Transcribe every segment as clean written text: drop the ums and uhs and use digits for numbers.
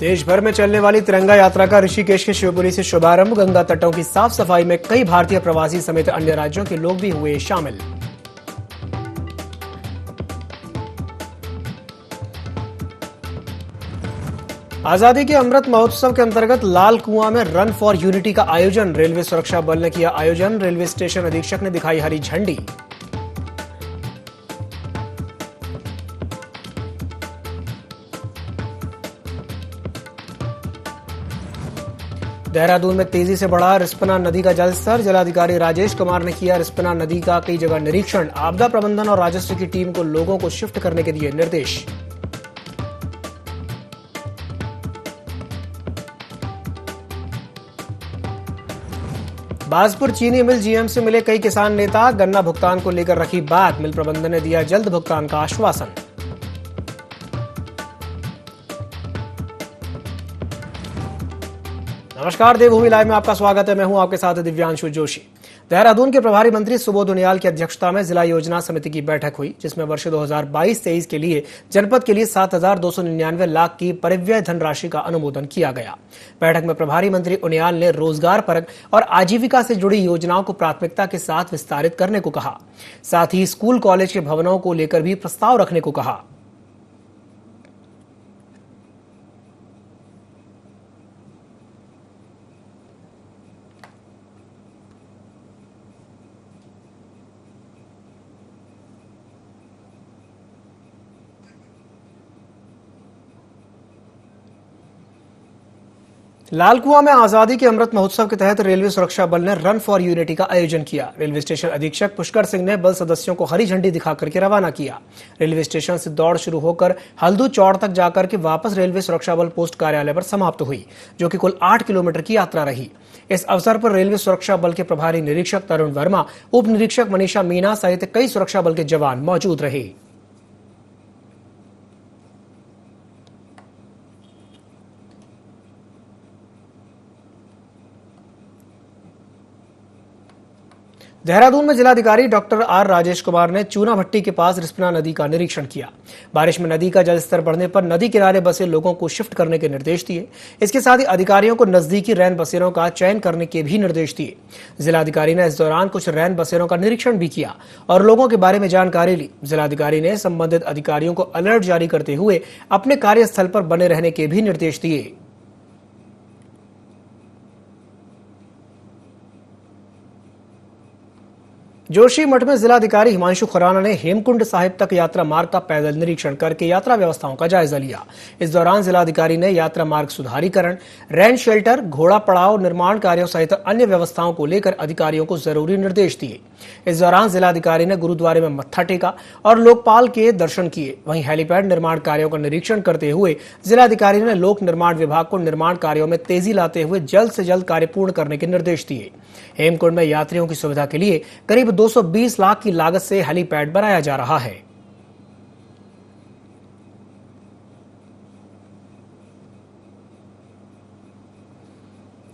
देश भर में चलने वाली तिरंगा यात्रा का ऋषिकेश के शिवपुरी से शुभारंभ। गंगा तटों की साफ सफाई में कई भारतीय प्रवासी समेत अन्य राज्यों के लोग भी हुए शामिल। आजादी के अमृत महोत्सव के अंतर्गत लाल कुआं में रन फॉर यूनिटी का आयोजन। रेलवे सुरक्षा बल ने किया आयोजन। रेलवे स्टेशन अधीक्षक ने दिखाई हरी झंडी। देहरादून में तेजी से बढ़ा रिस्पना नदी का जलस्तर। जिलाधिकारी राजेश कुमार ने किया रिस्पना नदी का कई जगह निरीक्षण। आपदा प्रबंधन और राजस्व की टीम को लोगों को शिफ्ट करने के दिए निर्देश। बाजपुर चीनी मिल जीएम से मिले कई किसान नेता। गन्ना भुगतान को लेकर रखी बात। मिल प्रबंधन ने दिया जल्द भुगतान का आश्वासन। नमस्कार, देवभूमि लाइव में आपका स्वागत है। मैं हूं आपके साथ दिव्यांशु जोशी। देहरादून के प्रभारी मंत्री सुबोध उनियाल की अध्यक्षता में जिला योजना समिति की बैठक हुई, जिसमें वर्ष 2022-23 के लिए जनपद के लिए 7,299 लाख की परिव्यय धनराशि का अनुमोदन किया गया। बैठक में प्रभारी मंत्री उनियाल ने रोजगार परक और आजीविका से जुड़ी योजनाओं को प्राथमिकता के साथ विस्तारित करने को कहा। साथ ही स्कूल कॉलेज के भवनों को लेकर भी प्रस्ताव रखने को कहा। लाल कुआं में आजादी के अमृत महोत्सव के तहत रेलवे सुरक्षा बल ने रन फॉर यूनिटी का आयोजन किया। रेलवे स्टेशन अधीक्षक पुष्कर सिंह ने बल सदस्यों को हरी झंडी दिखाकर के रवाना किया। रेलवे स्टेशन से दौड़ शुरू होकर हल्दू चौड़ तक जाकर के वापस रेलवे सुरक्षा बल पोस्ट कार्यालय पर समाप्त हुई, जो कि कुल 8 किलोमीटर की यात्रा रही। इस अवसर पर रेलवे सुरक्षा बल के प्रभारी निरीक्षक तरुण वर्मा, उप निरीक्षक मनीषा मीना सहित कई सुरक्षा बल के जवान मौजूद रहे। देहरादून में जिलाधिकारी डॉक्टर आर राजेश कुमार ने चूना भट्टी के पास रिस्पना नदी का निरीक्षण किया। बारिश में नदी का जलस्तर बढ़ने पर नदी किनारे बसे लोगों को शिफ्ट करने के निर्देश दिए। इसके साथ ही अधिकारियों को नजदीकी रैन बसेरों का चयन करने के भी निर्देश दिए। जिलाधिकारी ने इस दौरान कुछ रैन बसेरों का निरीक्षण भी किया और लोगों के बारे में जानकारी ली। जिलाधिकारी ने संबंधित अधिकारियों को अलर्ट जारी करते हुए अपने कार्यस्थल पर बने रहने के भी निर्देश दिए। जोशीमठ में जिलाधिकारी हिमांशु खुराना ने हेमकुंड साहिब तक यात्रा मार्ग का पैदल निरीक्षण करके यात्रा व्यवस्थाओं का जायजा लिया। इस दौरान जिलाधिकारी ने यात्रा मार्ग सुधारीकरण, रैन शेल्टर, घोड़ा पड़ाव निर्माण कार्यों सहित अन्य व्यवस्थाओं को लेकर अधिकारियों को जरूरी निर्देश दिए। इस दौरान जिलाधिकारी ने गुरुद्वारे में मत्था टेका और लोकपाल के दर्शन किए। वहीं हेलीपैड निर्माण कार्यों का निरीक्षण करते हुए जिलाधिकारी ने लोक निर्माण विभाग को निर्माण कार्यों में तेजी लाते हुए जल्द से जल्द कार्य पूर्ण करने के निर्देश दिए। हेमकुंड में यात्रियों की सुविधा के लिए करीब 220 लाख की लागत से हेलीपैड बनाया जा रहा है।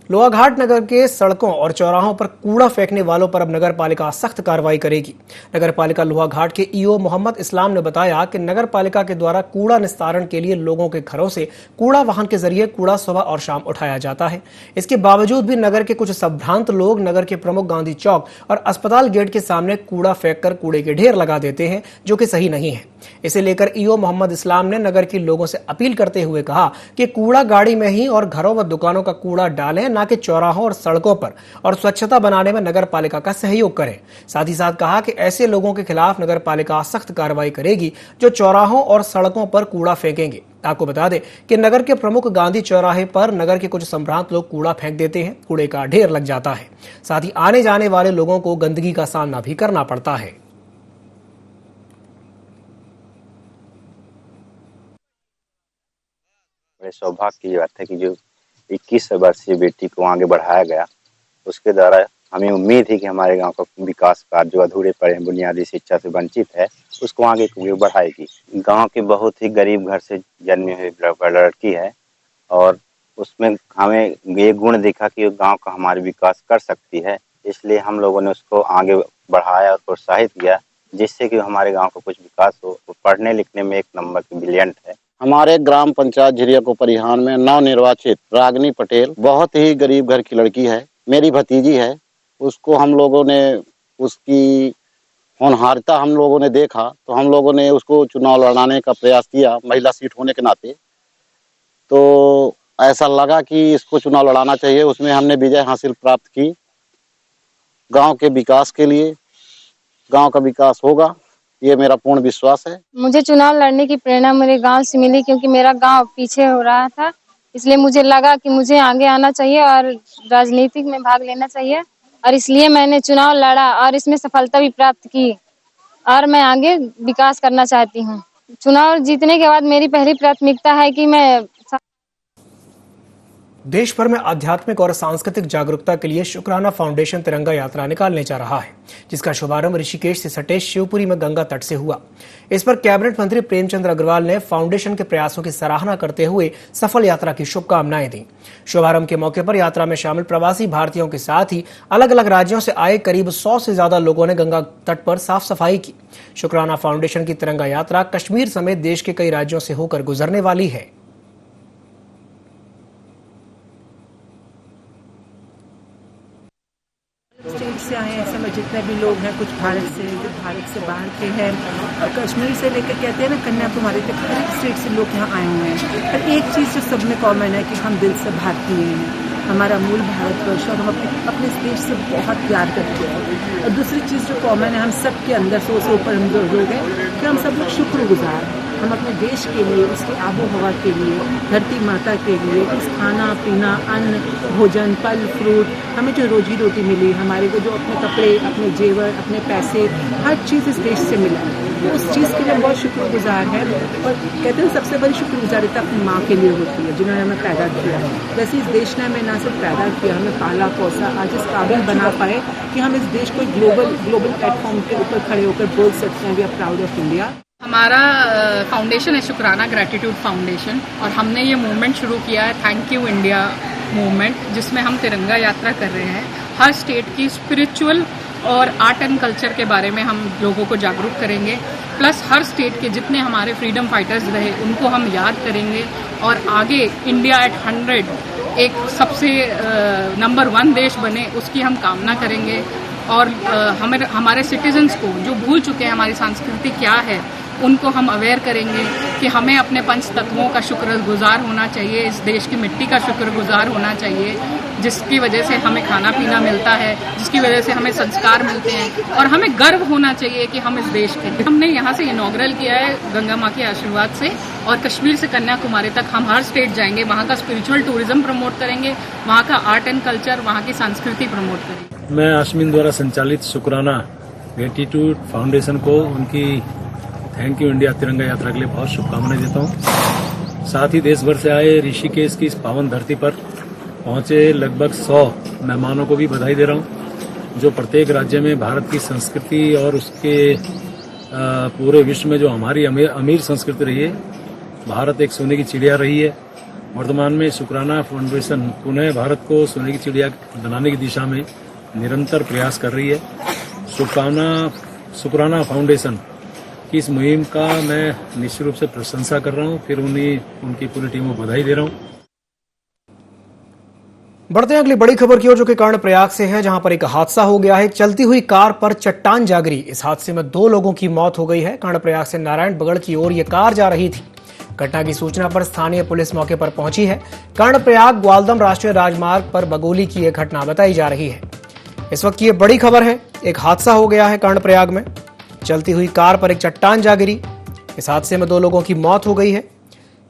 लोहाघाट नगर के सड़कों और चौराहों पर कूड़ा फेंकने वालों पर अब नगर पालिका सख्त कार्रवाई करेगी। नगर पालिका लोहाघाट के ईओ मोहम्मद इस्लाम ने बताया कि नगर पालिका के द्वारा कूड़ा निस्तारण के लिए लोगों के घरों से कूड़ा वाहन के जरिए कूड़ा सुबह और शाम उठाया जाता है। इसके बावजूद भी नगर के कुछ संभ्रांत लोग नगर के प्रमुख गांधी चौक और अस्पताल गेट के सामने कूड़ा फेंककर कूड़े के ढेर लगा देते हैं, जो कि सही नहीं है। इसे लेकर ईओ मोहम्मद इस्लाम ने नगर के लोगों से अपील करते हुए कहा कि कूड़ा गाड़ी में ही और घरों व दुकानों का कूड़ा डालें, न कि चौराहों और सड़कों पर, और स्वच्छता बनाने में नगर पालिका का सहयोग करें। साथ ही साथ कहा कि ऐसे लोगों के खिलाफ नगर पालिका सख्त कार्रवाई करेगी जो चौराहों और सड़कों पर कूड़ा फेंकेंगे। आपको बता दें कि नगर के प्रमुख गांधी चौराहे पर नगर के कुछ संभ्रांत लोग कूड़ा फेंक देते हैं, कूड़े का ढेर लग जाता है। साथ ही आने जाने वाले लोगों को गंदगी का सामना भी करना पड़ता है। बड़े सौभाग्य की बात है कि जो 21 वर्षीय बेटी को आगे बढ़ाया गया, उसके द्वारा हमें उम्मीद है कि हमारे गांव का विकास कार्य जो अधूरे पड़े हैं, बुनियादी शिक्षा से वंचित है, उसको आगे बढ़ाएगी। गांव के बहुत ही गरीब घर से जन्मी हुई लड़की है और उसमें हमें ये गुण दिखा कि गांव का हमारे विकास कर सकती है। इसलिए हम लोगों ने उसको आगे बढ़ाया और प्रोत्साहित किया, जिससे कि हमारे गाँव का कुछ विकास हो। पढ़ने लिखने में एक नंबर की ब्रिलियंट है। हमारे ग्राम पंचायत झिरिया को परिहान में नवनिर्वाचित रागिनी पटेल बहुत ही गरीब घर की लड़की है, मेरी भतीजी है। उसको हम लोगों ने उसकी होनहारिता हम लोगों ने देखा तो हम लोगों ने उसको चुनाव लड़ाने का प्रयास किया, महिला सीट होने के नाते। तो ऐसा लगा कि इसको चुनाव लड़ाना चाहिए, उसमें हमने विजय हासिल प्राप्त की। गांव के विकास के लिए, गांव का विकास होगा, ये मेरा पूर्ण विश्वास है। मुझे चुनाव लड़ने की प्रेरणा मेरे गांव से मिली, क्योंकि मेरा गांव पीछे हो रहा था। इसलिए मुझे लगा कि मुझे आगे आना चाहिए और राजनीतिक में भाग लेना चाहिए, और इसलिए मैंने चुनाव लड़ा और इसमें सफलता भी प्राप्त की, और मैं आगे विकास करना चाहती हूँ। चुनाव जीतने के बाद मेरी पहली प्राथमिकता है कि मैं देश भर में आध्यात्मिक और सांस्कृतिक जागरूकता के लिए शुक्राना फाउंडेशन तिरंगा यात्रा निकालने जा रहा है, जिसका शुभारंभ ऋषिकेश से सटे शिवपुरी में गंगा तट से हुआ। इस पर कैबिनेट मंत्री प्रेमचंद अग्रवाल ने फाउंडेशन के प्रयासों की सराहना करते हुए सफल यात्रा की शुभकामनाएं दी। शुभारंभ के मौके पर यात्रा में शामिल प्रवासी भारतीयों के साथ ही अलग अलग राज्यों से आए करीब 100 से ज्यादा लोगों ने गंगा तट पर साफ सफाई की। शुक्राना फाउंडेशन की तिरंगा यात्रा कश्मीर समेत देश के कई राज्यों से होकर गुजरने वाली है। स्टेट से आए हैं, ऐसे जितने भी लोग हैं, कुछ भारत से, जो भारत से बाहर के हैं, और कश्मीर से लेकर कहते हैं ना कन्याकुमारी तक, हर एक स्टेट से लोग यहाँ आए हुए हैं। और एक चीज़ जो सब में कॉमन है कि हम दिल से भारतीय हैं, हमारा मूल भारतवर्ष, और हम अपने इस देश से बहुत प्यार करते हैं। और दूसरी चीज़ जो कॉमन है हम सब के अंदर, 100 से ऊपर हम जो लोग हैं, कि हम सब लोग शुक्रगुजार हैं। हम अपने देश के लिए, उसकी आबो हवा के लिए, धरती माता के लिए, इस खाना पीना, अन्न, भोजन, फल फ्रूट, हमें जो रोजी रोटी मिली, हमारे को जो अपने कपड़े, अपने जेवर, अपने पैसे, हर चीज़ इस देश से मिला, तो उस चीज़ के लिए बहुत शुक्रगुजार है। और कहते हैं सबसे बड़ी शुक्रगुजारिता अपनी माँ के लिए होती है, जिन्होंने हमें पैदा किया। वैसे इस देश ने हमें ना सिर्फ पैदा किया, हमें पाला पोसा, आज इस काबिल बना पाए कि हम इस देश को ग्लोबल प्लेटफॉर्म के ऊपर खड़े होकर बोल सकते हैं, we are proud of India. हमारा फाउंडेशन है शुक्राना ग्रैटिट्यूड फाउंडेशन, और हमने ये मूवमेंट शुरू किया है थैंक यू इंडिया मूवमेंट, जिसमें हम तिरंगा यात्रा कर रहे हैं। हर स्टेट की स्पिरिचुअल और आर्ट एंड कल्चर के बारे में हम लोगों को जागरूक करेंगे, प्लस हर स्टेट के जितने हमारे फ्रीडम फाइटर्स रहे उनको हम याद करेंगे, और आगे इंडिया एट 100 एक सबसे नंबर 1 देश बने, उसकी हम कामना करेंगे। और हमारे सिटीजन्स को जो भूल चुके हैं हमारी संस्कृति क्या है, उनको हम अवेयर करेंगे कि हमें अपने पंच तत्वों का शुक्रगुजार होना चाहिए, इस देश की मिट्टी का शुक्रगुजार होना चाहिए, जिसकी वजह से हमें खाना पीना मिलता है, जिसकी वजह से हमें संस्कार मिलते हैं, और हमें गर्व होना चाहिए कि हम इस देश के। हमने यहाँ से इनॉग्रल किया है गंगा माँ के आशीर्वाद से, और कश्मीर से कन्याकुमारी तक हम हर स्टेट जाएंगे, वहाँ का स्पिरिचुअल टूरिज्म प्रमोट करेंगे, वहाँ का आर्ट एंड कल्चर, वहाँ की संस्कृति प्रमोट करेंगे। मैं आशमीन द्वारा संचालित शुक्राना ग्रेटिट्यूड फाउंडेशन को उनकी थैंक यू इंडिया तिरंगा यात्रा के लिए बहुत शुभकामनाएं देता हूं। साथ ही देश भर से आए ऋषिकेश की इस पावन धरती पर पहुंचे लगभग 100 मेहमानों को भी बधाई दे रहा हूं, जो प्रत्येक राज्य में भारत की संस्कृति और उसके पूरे विश्व में जो हमारी अमीर संस्कृति रही है, भारत एक सोने की चिड़िया रही है। वर्तमान में शुक्राना फाउंडेशन पुनः भारत को सोने की चिड़िया बनाने की दिशा में निरंतर प्रयास कर रही है। शुक्राना फाउंडेशन की इस मुहिम का मैं निश्चित रूप से प्रशंसा कर रहा हूं, फिर उनकी पूरी टीम को बधाई दे रहा हूं। बढ़ते हैं अगली बड़ी खबर की ओर, जो कि कर्णप्रयाग से है, जहां पर एक हादसा हो गया है। चलती हुई कार पर चट्टान जा गिरी। इस हादसे में 2 लोगों की मौत हो गई है। कर्णप्रयाग से नारायण बगड़ की ओर यह कार जा रही थी। घटना की सूचना पर स्थानीय पुलिस मौके पर पहुंची है। कर्णप्रयाग ग्वालदम राष्ट्रीय राजमार्ग पर बगोली की यह घटना बताई जा रही है। इस वक्त की बड़ी खबर है, एक हादसा हो गया है कर्णप्रयाग में। चलती हुई कार पर एक चट्टान जा गिरी। इस हादसे में 2 लोगों की मौत हो गई है।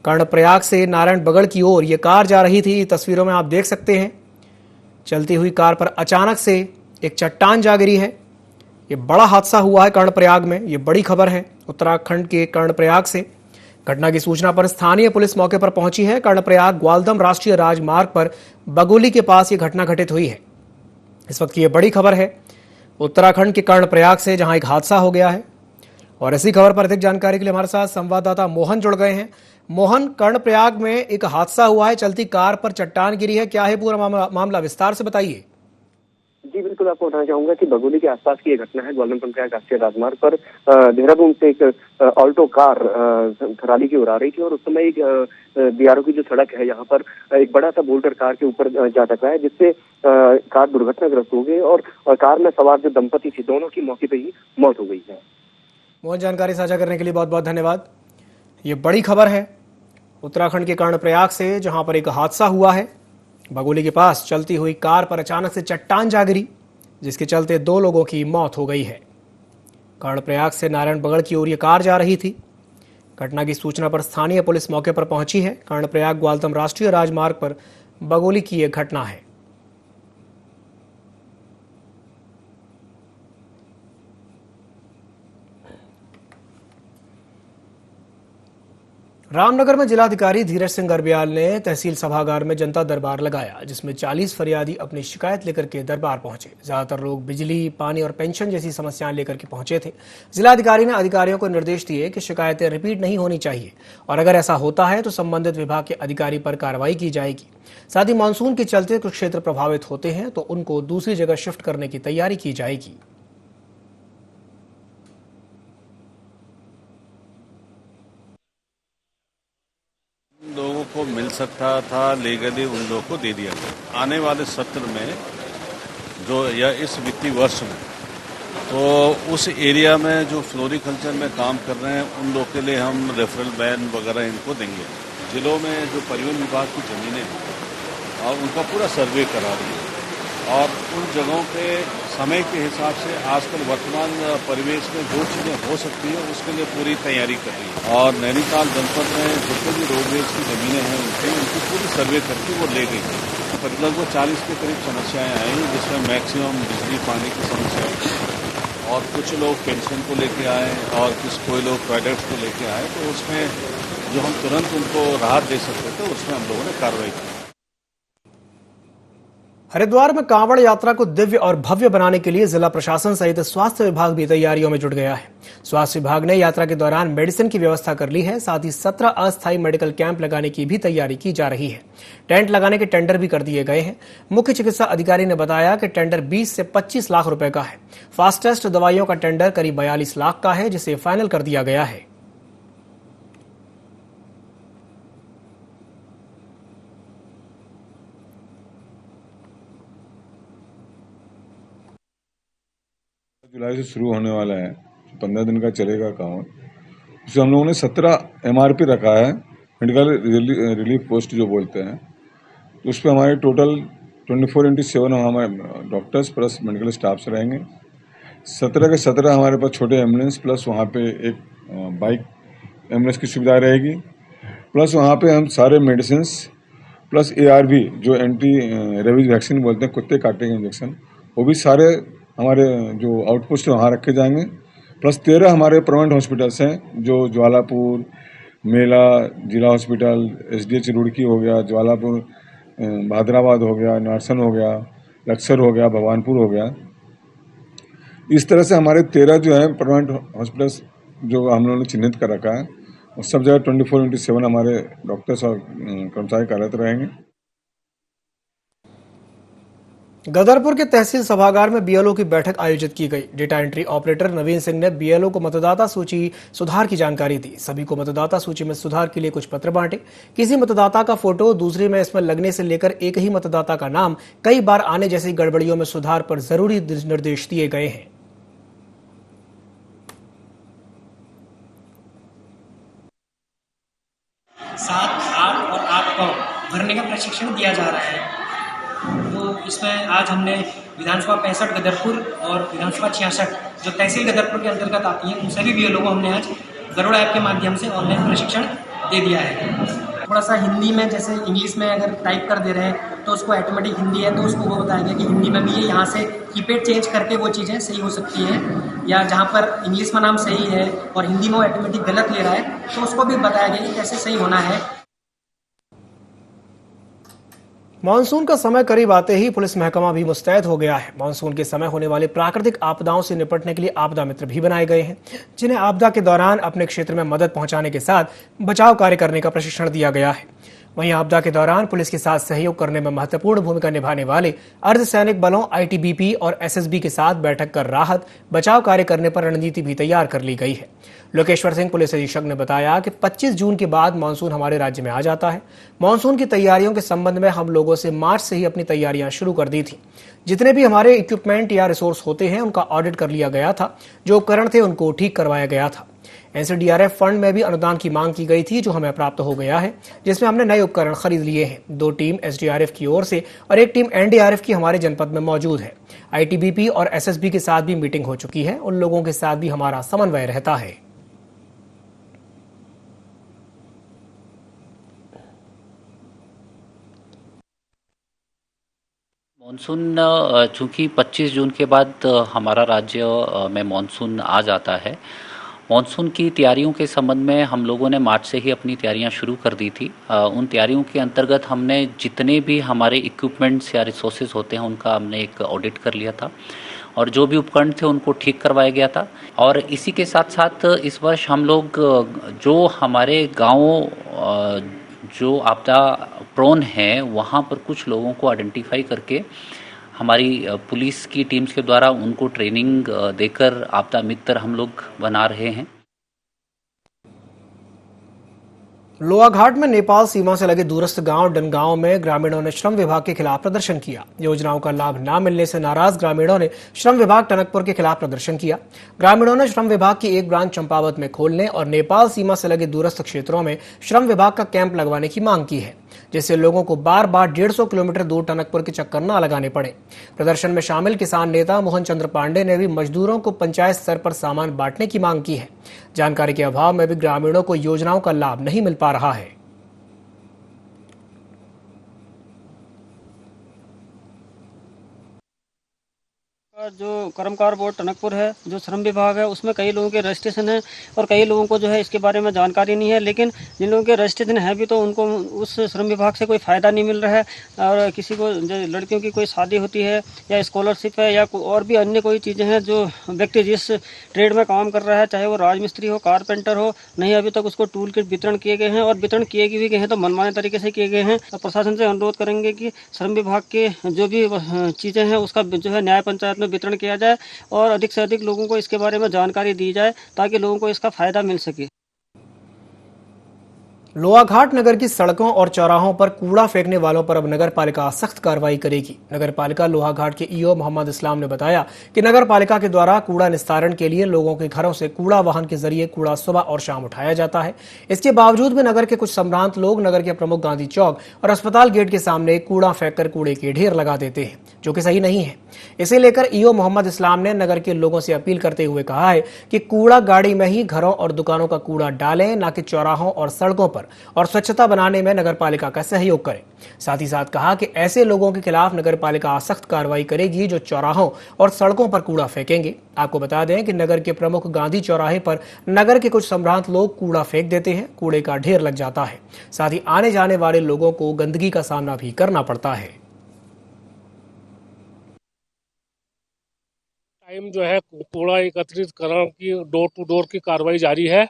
कर्णप्रयाग से नारायण बगड़ की ओर यह कार जा रही थी। तस्वीरों में आप देख सकते हैं, चलती हुई कार पर अचानक से एक चट्टान जा गिरी है। यह बड़ा हादसा हुआ है कर्णप्रयाग में। यह बड़ी खबर है उत्तराखंड के कर्णप्रयाग से। घटना की सूचना पर स्थानीय पुलिस मौके पर पहुंची है। कर्णप्रयाग ग्वालदम राष्ट्रीय राजमार्ग पर बगोली के पास यह घटना घटित हुई है। इस वक्त की यह बड़ी खबर है उत्तराखंड के कर्णप्रयाग से, जहां एक हादसा हो गया है। और इसी खबर पर अधिक जानकारी के लिए हमारे साथ संवाददाता मोहन जुड़ गए हैं। मोहन, कर्णप्रयाग में एक हादसा हुआ है, चलती कार पर चट्टान गिरी है, क्या है पूरा मामला, विस्तार से बताइए। जी बिल्कुल, आपको बताना चाहूंगा कि बगोली के आसपास की ये घटना है। ग्वालियर प्रयाग राष्ट्रीय राजमार्ग पर देहरादून से एक ऑल्टो कार थराली की ओर आ रही थी और उस समय एक बीआरओ की जो सड़क है यहाँ पर एक बड़ा सा बोल्डर कार के ऊपर जा टकराया, जिससे कार दुर्घटनाग्रस्त हो गई और कार में सवार जो दंपति थी दोनों की मौके पर ही मौत हो गई है। मोहन, जानकारी साझा करने के लिए बहुत बहुत धन्यवाद। ये बड़ी खबर है उत्तराखंड के कर्णप्रयाग से, जहां पर एक हादसा हुआ है। बगोली के पास चलती हुई कार पर अचानक से चट्टान जा गिरी, जिसके चलते 2 लोगों की मौत हो गई है। कर्णप्रयाग से नारायणबगड़ की ओर ये कार जा रही थी। घटना की सूचना पर स्थानीय पुलिस मौके पर पहुंची है। कर्णप्रयाग ग्वालतम राष्ट्रीय राजमार्ग पर बगोली की यह घटना है। रामनगर में जिलाधिकारी धीरज सिंह गर्ब्याल ने तहसील सभागार में जनता दरबार लगाया, जिसमें 40 फरियादी अपनी शिकायत लेकर के दरबार पहुंचे। ज्यादातर लोग बिजली, पानी और पेंशन जैसी समस्याएं लेकर के पहुंचे थे। जिलाधिकारी ने अधिकारियों को निर्देश दिए कि शिकायतें रिपीट नहीं होनी चाहिए और अगर ऐसा होता है तो संबंधित विभाग के अधिकारी पर कार्रवाई की जाएगी। साथ ही मानसून के चलते कुछ क्षेत्र प्रभावित होते हैं तो उनको दूसरी जगह शिफ्ट करने की तैयारी की जाएगी। लोगों को मिल सकता था लीगली, उन लोगों को दे दिया गया। आने वाले सत्र में जो या इस वित्तीय वर्ष में तो उस एरिया में जो फ्लोरिकल्चर में काम कर रहे हैं उन लोगों के लिए हम रेफरल बैन वगैरह इनको देंगे। जिलों में जो परिवहन विभाग की ज़मीनें हैं और उनका पूरा सर्वे करा रही है और उन जगहों पे समय के हिसाब से आजकल वर्तमान परिवेश में जो चीज़ें हो सकती हैं उसके लिए पूरी तैयारी कर रही है। और नैनीताल जनपद में जितने भी रोडवेज की ज़मीनें हैं उनकी पूरी सर्वे करके वो ले गई है। लगभग 40 के करीब समस्याएं आई, जिसमें मैक्सिमम बिजली पानी की समस्या और कुछ लोग पेंशन को लेके आए और कोई लोग प्रोडक्ट्स को लेके आए, तो उसमें जो हम तुरंत उनको राहत दे सकते थे उसमें हम लोगों ने कार्रवाई की। हरिद्वार में कांवड़ यात्रा को दिव्य और भव्य बनाने के लिए जिला प्रशासन सहित स्वास्थ्य विभाग भी तैयारियों में जुट गया है। स्वास्थ्य विभाग ने यात्रा के दौरान मेडिसिन की व्यवस्था कर ली है। साथ ही 17 अस्थायी मेडिकल कैंप लगाने की भी तैयारी की जा रही है। टेंट लगाने के टेंडर भी कर दिए गए हैं। मुख्य चिकित्सा अधिकारी ने बताया कि टेंडर 20 से 25 लाख रुपए का है। फास्टेस्ट दवाइयों का टेंडर करीब 42 लाख का है, जिसे फाइनल कर दिया गया है। 15 जुलाई से शुरू होने वाला है, 15 दिन का चलेगा काम। उसमें हम लोगों ने 17 MRP रखा है, मेडिकल रिलीफ पोस्ट जो बोलते हैं। तो उस पर हमारे टोटल 24/7 हमारे डॉक्टर्स प्लस मेडिकल स्टाफ्स रहेंगे। 17 के 17 हमारे पास छोटे एम्बुलेंस प्लस वहाँ पे एक बाइक एम्बुलेंस की सुविधा रहेगी। प्लस वहाँ पे हम सारे मेडिसिन प्लस ARV जो एंटी रेबीज वैक्सीन बोलते हैं, कुत्ते काटने के इंजेक्शन, वो भी सारे हमारे जो आउटपोस्ट है वहाँ रखे जाएंगे। प्लस 13 हमारे परमानेंट हॉस्पिटल्स हैं, जो ज्वालापुर, मेला जिला हॉस्पिटल, SDH रुड़की हो गया, ज्वालापुर भादराबाद हो गया, नारसन हो गया, लक्सर हो गया, भगवानपुर हो गया। इस तरह से हमारे 13 जो है परमानेंट हॉस्पिटल्स जो हम लोगों ने चिन्हित कर रखा है, और सब जगह 24/7 हमारे डॉक्टर्स और कर्मचारी कार्यरत रहेंगे। गदरपुर के तहसील सभागार में BLO की बैठक आयोजित की गई। डेटा एंट्री ऑपरेटर नवीन सिंह ने BLO को मतदाता सूची सुधार की जानकारी दी। सभी को मतदाता सूची में सुधार के लिए कुछ पत्र बांटे। किसी मतदाता का फोटो दूसरे में इसमें लगने से लेकर एक ही मतदाता का नाम कई बार आने जैसी गड़बड़ियों में सुधार पर जरूरी निर्देश दिए गए हैं। सात, 8 और 8 को भरने का प्रशिक्षण दिया जा रहा है। तो इसमें आज हमने विधानसभा 65 गदरपुर और विधानसभा 66 जो तहसील गदरपुर के अंतर्गत आती है, उन सभी BLO को हमने आज गरुड़ ऐप के माध्यम से ऑनलाइन प्रशिक्षण दे दिया है। थोड़ा सा हिंदी में, जैसे इंग्लिश में अगर टाइप कर दे रहे हैं तो उसको ऑटोमेटिक हिंदी है तो उसको वो बताया गया कि हिंदी में भी है, यहाँ से कीपैड चेंज करके वो चीज़ें सही हो सकती हैं। या जहाँ पर इंग्लिश में नाम सही है और हिंदी में ऑटोमेटिक गलत ले रहा है तो उसको भी बताया गया कि कैसे सही होना है। मानसून का समय करीब आते ही पुलिस महकमा भी मुस्तैद हो गया है। मानसून के समय होने वाले प्राकृतिक आपदाओं से निपटने के लिए आपदा मित्र भी बनाए गए हैं, जिन्हें आपदा के दौरान अपने क्षेत्र में मदद पहुंचाने के साथ बचाव कार्य करने का प्रशिक्षण दिया गया है। वहीं आपदा के दौरान पुलिस के साथ सहयोग करने में महत्वपूर्ण भूमिका निभाने वाले अर्धसैनिक बलों आईटीबीपी और एसएसबी के साथ बैठक कर राहत बचाव कार्य करने पर रणनीति भी तैयार कर ली गई है। लोकेश्वर सिंह पुलिस अधीक्षक ने बताया कि 25 जून के बाद मानसून हमारे राज्य में आ जाता है। मानसून की तैयारियों के संबंध में हम लोगों से मार्च से ही अपनी तैयारियां शुरू कर दी थी। जितने भी हमारे इक्विपमेंट या रिसोर्स होते हैं उनका ऑडिट कर लिया गया था। जो उपकरण थे उनको ठीक करवाया गया था। एनसीडीआरएफ फंड में भी अनुदान की मांग की गई थी, जो हमें प्राप्त हो गया है, जिसमें हमने नए उपकरण खरीद लिए हैं। 2 टीम एसडीआरएफ की ओर से और 1 टीम एनडीआरएफ की हमारे जनपद में मौजूद है। आईटीबीपी और एसएसबी के साथ भी मीटिंग हो चुकी है। उन लोगों के साथ भी हमारा समन्वय रहता है। मानसून चूँकि 25 जून के बाद हमारा राज्य में मानसून आ जाता है। मानसून की तैयारियों के संबंध में हम लोगों ने मार्च से ही अपनी तैयारियां शुरू कर दी थी। उन तैयारियों के अंतर्गत हमने जितने भी हमारे इक्विपमेंट्स या रिसोर्सेज होते हैं उनका हमने एक ऑडिट कर लिया था और जो भी उपकरण थे उनको ठीक करवाया गया था। और इसी के साथ साथ इस वर्ष हम लोग जो हमारे गाँव जो आपदा प्रोन है वहाँ पर कुछ लोगों को आइडेंटिफाई करके हमारी पुलिस की टीम्स के द्वारा उनको ट्रेनिंग देकर आपदा मित्र हम लोग बना रहे हैं। लोहाघाट में नेपाल सीमा से लगे दूरस्थ गांव डनगांव में ग्रामीणों ने श्रम विभाग के खिलाफ प्रदर्शन किया। योजनाओं का लाभ न मिलने से नाराज ग्रामीणों ने श्रम विभाग टनकपुर के खिलाफ प्रदर्शन किया। ग्रामीणों ने श्रम विभाग की एक ब्रांच चंपावत में खोलने और नेपाल सीमा से लगे दूरस्थ क्षेत्रों में श्रम विभाग का कैंप लगवाने की मांग की है, जिससे लोगों को बार बार 150 किलोमीटर दूर टनकपुर के चक्कर न लगाने पड़े। प्रदर्शन में शामिल किसान नेता मोहन चंद्र पांडे ने भी मजदूरों को पंचायत स्तर पर सामान बांटने की मांग की है। जानकारी के अभाव में भी ग्रामीणों को योजनाओं का लाभ नहीं मिल पा रहा है। जो कर्मकार बोर्ड टनकपुर है, जो श्रम विभाग है, उसमें कई लोगों के रजिस्ट्रेशन है और कई लोगों को जो है इसके बारे में जानकारी नहीं है। लेकिन जिन लोगों के रजिस्ट्रेशन है भी तो उनको उस श्रम विभाग से कोई फ़ायदा नहीं मिल रहा है। और किसी को जो लड़कियों की कोई शादी होती है या स्कॉलरशिप है या और भी अन्य कोई चीज़ें हैं, जो व्यक्ति जिस ट्रेड में काम कर रहा है, चाहे वो राजमिस्त्री हो, कारपेंटर हो, नहीं अभी तक उसको टूल किट वितरण किए गए हैं और वितरण किए भी गए हैं तो मनमाने तरीके से किए गए हैं। तो प्रशासन से अनुरोध करेंगे कि श्रम विभाग के जो भी चीज़ें हैं उसका जो है न्याय पंचायत में वितरण किया जाए और अधिक से अधिक लोगों को इसके बारे में जानकारी दी जाए ताकि लोगों को इसका फायदा मिल सके। लोहाघाट नगर की सड़कों और चौराहों पर कूड़ा फेंकने वालों पर अब नगर पालिका सख्त कार्रवाई करेगी। नगर पालिका लोहाघाट के ईओ मोहम्मद इस्लाम ने बताया कि नगर पालिका के द्वारा कूड़ा निस्तारण के लिए लोगों के घरों से कूड़ा वाहन के जरिए कूड़ा सुबह और शाम उठाया जाता है। इसके बावजूद भी नगर के कुछ संभ्रांत लोग नगर के प्रमुख गांधी चौक और अस्पताल गेट के सामने कूड़ा फेंककर कूड़े के ढेर लगा देते हैं, जो कि सही नहीं है। इसे लेकर ईओ मोहम्मद इस्लाम ने नगर के लोगों से अपील करते हुए कहा है कि कूड़ा गाड़ी में ही घरों और दुकानों का कूड़ा डालें, न कि चौराहों और सड़कों पर, और स्वच्छता बनाने में नगर पालिका का सहयोग करें। साथ ही साथ कहा कि ऐसे लोगों के खिलाफ नगर पालिका सख्त कार्रवाई करेगी जो चौराहों और सड़कों पर कूड़ा फेंकेंगे। आपको बता दें कि नगर के प्रमुख गांधी चौराहे पर नगर के कुछ संभ्रांत लोग कूड़ा फेंक देते हैं, कूड़े का ढेर लग जाता है। साथ ही आने जाने वाले लोगों को गंदगी का सामना भी करना पड़ता है। टाइम जो है कूड़ा एकत्रित करने की डोर टू डोर की कार्रवाई जारी है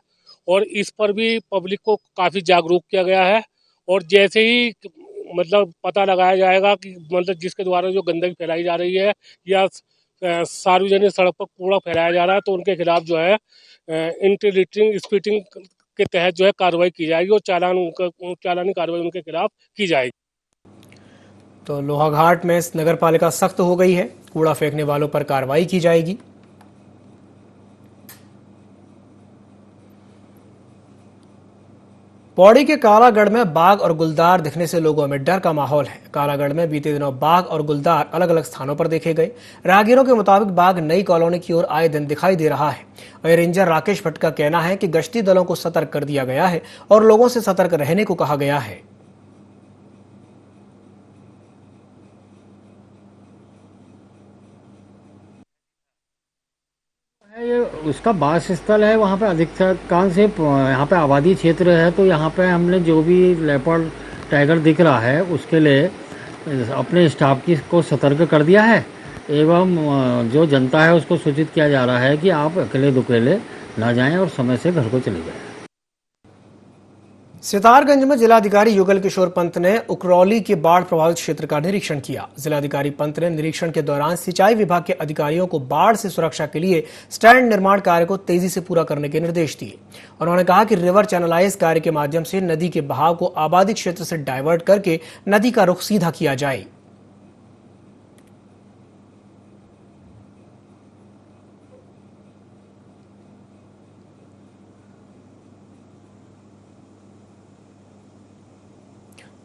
और इस पर भी पब्लिक को काफ़ी जागरूक किया गया है। और जैसे ही मतलब पता लगाया जाएगा कि मतलब जिसके द्वारा जो गंदगी फैलाई जा रही है या सार्वजनिक सड़क पर कूड़ा फैलाया जा रहा है तो उनके खिलाफ जो है एंटी लिटरिंग स्पीटिंग के तहत जो है कार्रवाई की जाएगी और चालानी कार्रवाई उनके खिलाफ की जाएगी। तो लोहाघाट में नगर पालिका सख्त हो गई है, कूड़ा फेंकने वालों पर कार्रवाई की जाएगी। पौड़ी के कालागढ़ में बाघ और गुलदार दिखने से लोगों में डर का माहौल है। कालागढ़ में बीते दिनों बाघ और गुलदार अलग अलग स्थानों पर देखे गए। राहगीरों के मुताबिक बाघ नई कॉलोनी की ओर आए दिन दिखाई दे रहा है। वहीं रेंजर राकेश भट्ट का कहना है कि गश्ती दलों को सतर्क कर दिया गया है और लोगों से सतर्क रहने को कहा गया है। ये उसका वास स्थल है, वहाँ पे अधिकांश से यहाँ पे आबादी क्षेत्र है, तो यहाँ पे हमने जो भी लेपर्ड टाइगर दिख रहा है उसके लिए अपने स्टाफ को सतर्क कर दिया है एवं जो जनता है उसको सूचित किया जा रहा है कि आप अकेले दुकेले ना जाएं और समय से घर को चले जाएं। सितारगंज में जिलाधिकारी युगल किशोर पंत ने उकरौली के बाढ़ प्रभावित क्षेत्र का निरीक्षण किया। जिलाधिकारी पंत ने निरीक्षण के दौरान सिंचाई विभाग के अधिकारियों को बाढ़ से सुरक्षा के लिए स्टैंड निर्माण कार्य को तेजी से पूरा करने के निर्देश दिए। उन्होंने कहा कि रिवर चैनलाइज कार्य के माध्यम से नदी के बहाव को आबादी क्षेत्र से डाइवर्ट करके नदी का रुख सीधा किया जाए।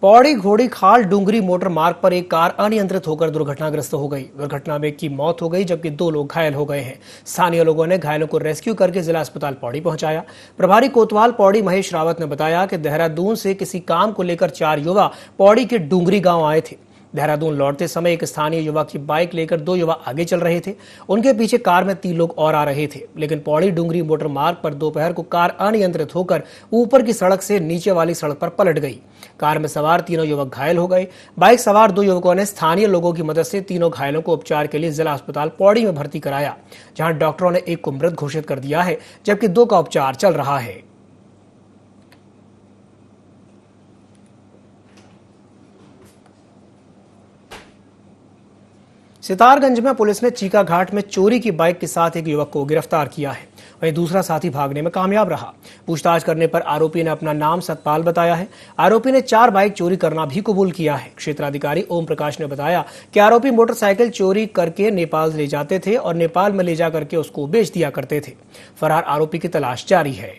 पौड़ी घोड़ी खाल डूंगरी मोटर मार्ग पर एक कार अनियंत्रित होकर दुर्घटनाग्रस्त हो गई। दुर्घटना में एक की मौत हो गई जबकि 2 लोग घायल हो गए हैं। स्थानीय लोगों ने घायलों को रेस्क्यू करके जिला अस्पताल पौड़ी पहुंचाया। प्रभारी कोतवाल पौड़ी महेश रावत ने बताया कि देहरादून से किसी काम को लेकर 4 युवा पौड़ी के डूंगरी गांव आए थे। देहरादून लौटते समय एक स्थानीय युवा की बाइक लेकर 2 युवा आगे चल रहे थे। उनके पीछे कार में 3 लोग और आ रहे थे, लेकिन पौड़ी डूंगरी मोटर मार्ग पर दोपहर को कार अनियंत्रित होकर ऊपर की सड़क से नीचे वाली सड़क पर पलट गई। कार में सवार 3 युवक घायल हो गए। बाइक सवार 2 युवकों ने स्थानीय लोगों की मदद से तीनों घायलों को उपचार के लिए जिला अस्पताल पौड़ी में भर्ती कराया, जहां डॉक्टरों ने एक को मृत घोषित कर दिया है जबकि 2 का उपचार चल रहा है। सितारगंज में पुलिस ने चीका घाट में चोरी की बाइक के साथ एक युवक को गिरफ्तार किया है। वहीं दूसरा साथी भागने में कामयाब रहा। पूछताछ करने पर आरोपी ने अपना नाम सतपाल बताया है। आरोपी ने 4 बाइक चोरी करना भी कबूल किया है। क्षेत्राधिकारी ओम प्रकाश ने बताया कि आरोपी मोटरसाइकिल चोरी करके नेपाल ले जाते थे और नेपाल में ले जा करके उसको बेच दिया करते थे। फरार आरोपी की तलाश जारी है।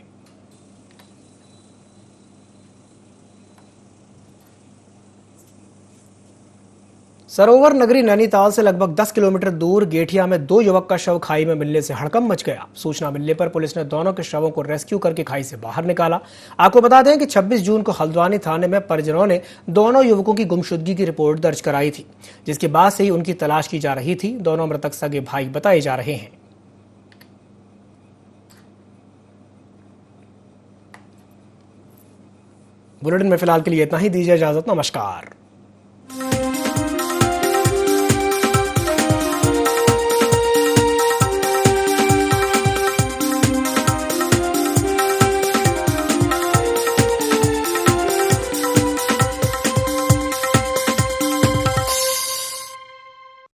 सरोवर नगरी नैनीताल से लगभग 10 किलोमीटर दूर गेठिया में 2 युवक का शव खाई में मिलने से हड़कंप मच गया। सूचना मिलने पर पुलिस ने दोनों के शवों को रेस्क्यू करके खाई से बाहर निकाला। आपको बता दें कि 26 जून को हल्द्वानी थाने में परिजनों ने दोनों युवकों की गुमशुदगी की रिपोर्ट दर्ज कराई थी, जिसके बाद से ही उनकी तलाश की जा रही थी। दोनों मृतक सगे भाई बताए जा रहे हैं। बुलेटिन में फिलहाल के लिए इतना ही। दीजिए इजाजत। नमस्कार।